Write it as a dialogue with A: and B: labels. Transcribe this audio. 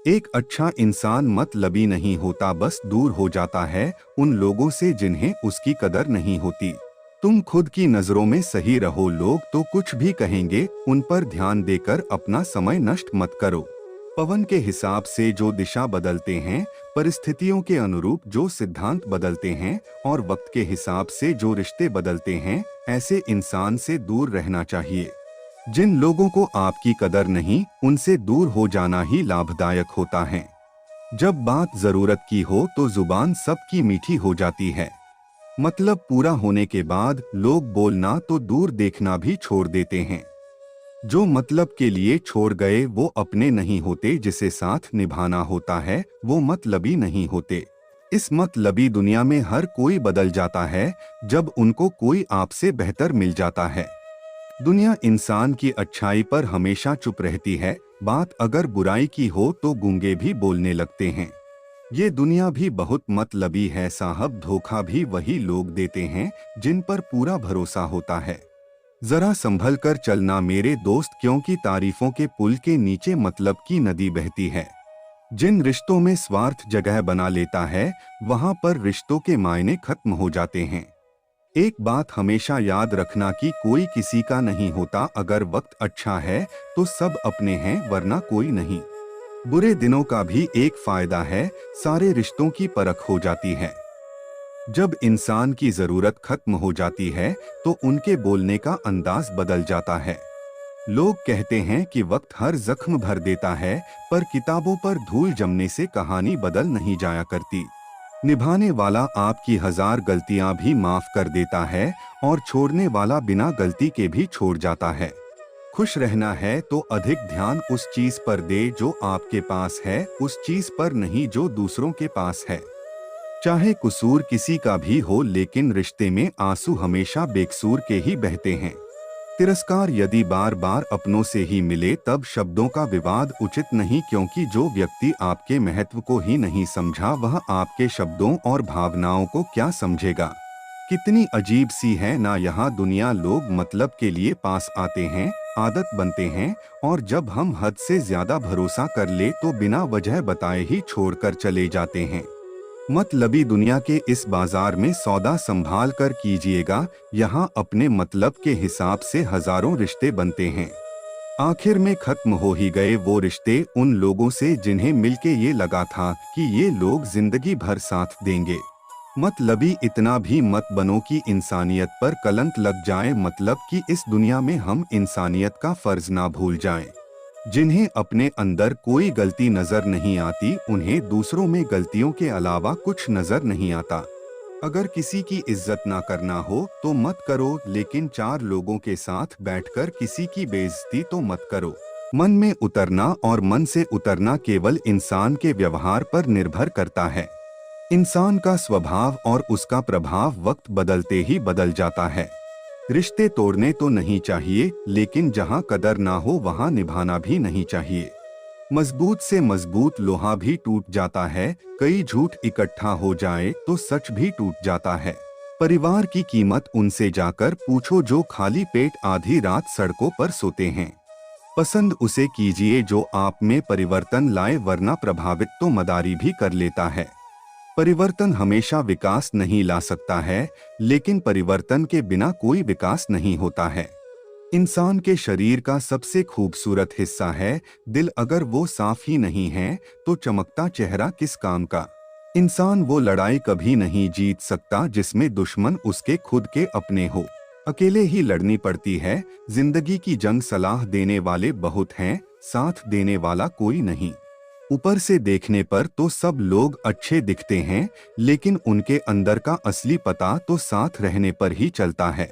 A: एक अच्छा इंसान मतलबी नहीं होता, बस दूर हो जाता है उन लोगों से जिन्हें उसकी कदर नहीं होती। तुम खुद की नजरों में सही रहो, लोग तो कुछ भी कहेंगे, उन पर ध्यान देकर अपना समय नष्ट मत करो। पवन के हिसाब से जो दिशा बदलते हैं, परिस्थितियों के अनुरूप जो सिद्धांत बदलते हैं और वक्त के हिसाब से जो रिश्ते बदलते हैं, ऐसे इंसान से दूर रहना चाहिए। जिन लोगों को आपकी कदर नहीं, उनसे दूर हो जाना ही लाभदायक होता है। जब बात जरूरत की हो तो जुबान सबकी मीठी हो जाती है। मतलब पूरा होने के बाद लोग बोलना तो दूर देखना भी छोड़ देते हैं। जो मतलब के लिए छोड़ गए वो अपने नहीं होते, जिसे साथ निभाना होता है वो मतलबी नहीं होते। इस मतलबी दुनिया में हर कोई बदल जाता है जब उनको कोई आपसे बेहतर मिल जाता है। दुनिया इंसान की अच्छाई पर हमेशा चुप रहती है, बात अगर बुराई की हो तो गूंगे भी बोलने लगते हैं। ये दुनिया भी बहुत मतलबी है साहब, धोखा भी वही लोग देते हैं जिन पर पूरा भरोसा होता है। जरा संभल कर चलना मेरे दोस्त, क्योंकि तारीफों के पुल के नीचे मतलब की नदी बहती है। जिन रिश्तों में स्वार्थ जगह बना लेता है, वहां पर रिश्तों के मायने खत्म हो जाते हैं। एक बात हमेशा याद रखना कि कोई किसी का नहीं होता। अगर वक्त अच्छा है तो सब अपने हैं, वरना कोई नहीं। बुरे दिनों का भी एक फायदा है, सारे रिश्तों की परख हो जाती है। जब इंसान की जरूरत खत्म हो जाती है तो उनके बोलने का अंदाज बदल जाता है। लोग कहते हैं कि वक्त हर जख्म भर देता है, पर किताबों पर धूल जमने से कहानी बदल नहीं जाया करती। निभाने वाला आपकी 1000 गलतियां भी माफ कर देता है और छोड़ने वाला बिना गलती के भी छोड़ जाता है। खुश रहना है तो अधिक ध्यान उस चीज पर दे जो आपके पास है, उस चीज पर नहीं जो दूसरों के पास है। चाहे कसूर किसी का भी हो, लेकिन रिश्ते में आंसू हमेशा बेकसूर के ही बहते हैं। तिरस्कार यदि बार बार अपनों से ही मिले तब शब्दों का विवाद उचित नहीं, क्योंकि जो व्यक्ति आपके महत्व को ही नहीं समझा वह आपके शब्दों और भावनाओं को क्या समझेगा। कितनी अजीब सी है ना यहाँ दुनिया, लोग मतलब के लिए पास आते हैं, आदत बनते हैं, और जब हम हद से ज्यादा भरोसा कर ले तो बिना वजह बताए ही छोड़कर चले जाते हैं। मतलबी दुनिया के इस बाजार में सौदा संभाल कर कीजिएगा, यहाँ अपने मतलब के हिसाब से हजारों रिश्ते बनते हैं। आखिर में खत्म हो ही गए वो रिश्ते उन लोगों से जिन्हें मिलके ये लगा था कि ये लोग जिंदगी भर साथ देंगे। मतलबी इतना भी मत बनो कि इंसानियत पर कलंक लग जाए, मतलब कि इस दुनिया में हम इंसानियत का फर्ज ना भूल जाएं। जिन्हें अपने अंदर कोई गलती नजर नहीं आती, उन्हें दूसरों में गलतियों के अलावा कुछ नजर नहीं आता। अगर किसी की इज्जत ना करना हो तो मत करो, लेकिन 4 लोगों के साथ बैठकर किसी की बेइज्जती तो मत करो। मन में उतरना और मन से उतरना केवल इंसान के व्यवहार पर निर्भर करता है। इंसान का स्वभाव और उसका प्रभाव वक्त बदलते ही बदल जाता है। रिश्ते तोड़ने तो नहीं चाहिए, लेकिन जहां कदर ना हो वहां निभाना भी नहीं चाहिए। मजबूत से मजबूत लोहा भी टूट जाता है, कई झूठ इकट्ठा हो जाए तो सच भी टूट जाता है। परिवार की कीमत उनसे जाकर पूछो जो खाली पेट आधी रात सड़कों पर सोते हैं। पसंद उसे कीजिए जो आप में परिवर्तन लाए, वरना प्रभावित तो मदारी भी कर लेता है। परिवर्तन हमेशा विकास नहीं ला सकता है, लेकिन परिवर्तन के बिना कोई विकास नहीं होता है। इंसान के शरीर का सबसे खूबसूरत हिस्सा है दिल, अगर वो साफ ही नहीं है तो चमकता चेहरा किस काम का। इंसान वो लड़ाई कभी नहीं जीत सकता जिसमें दुश्मन उसके खुद के अपने हो। अकेले ही लड़नी पड़ती है जिंदगी की जंग, सलाह देने वाले बहुत हैं, साथ देने वाला कोई नहीं। ऊपर से देखने पर तो सब लोग अच्छे दिखते हैं, लेकिन उनके अंदर का असली पता तो साथ रहने पर ही चलता है।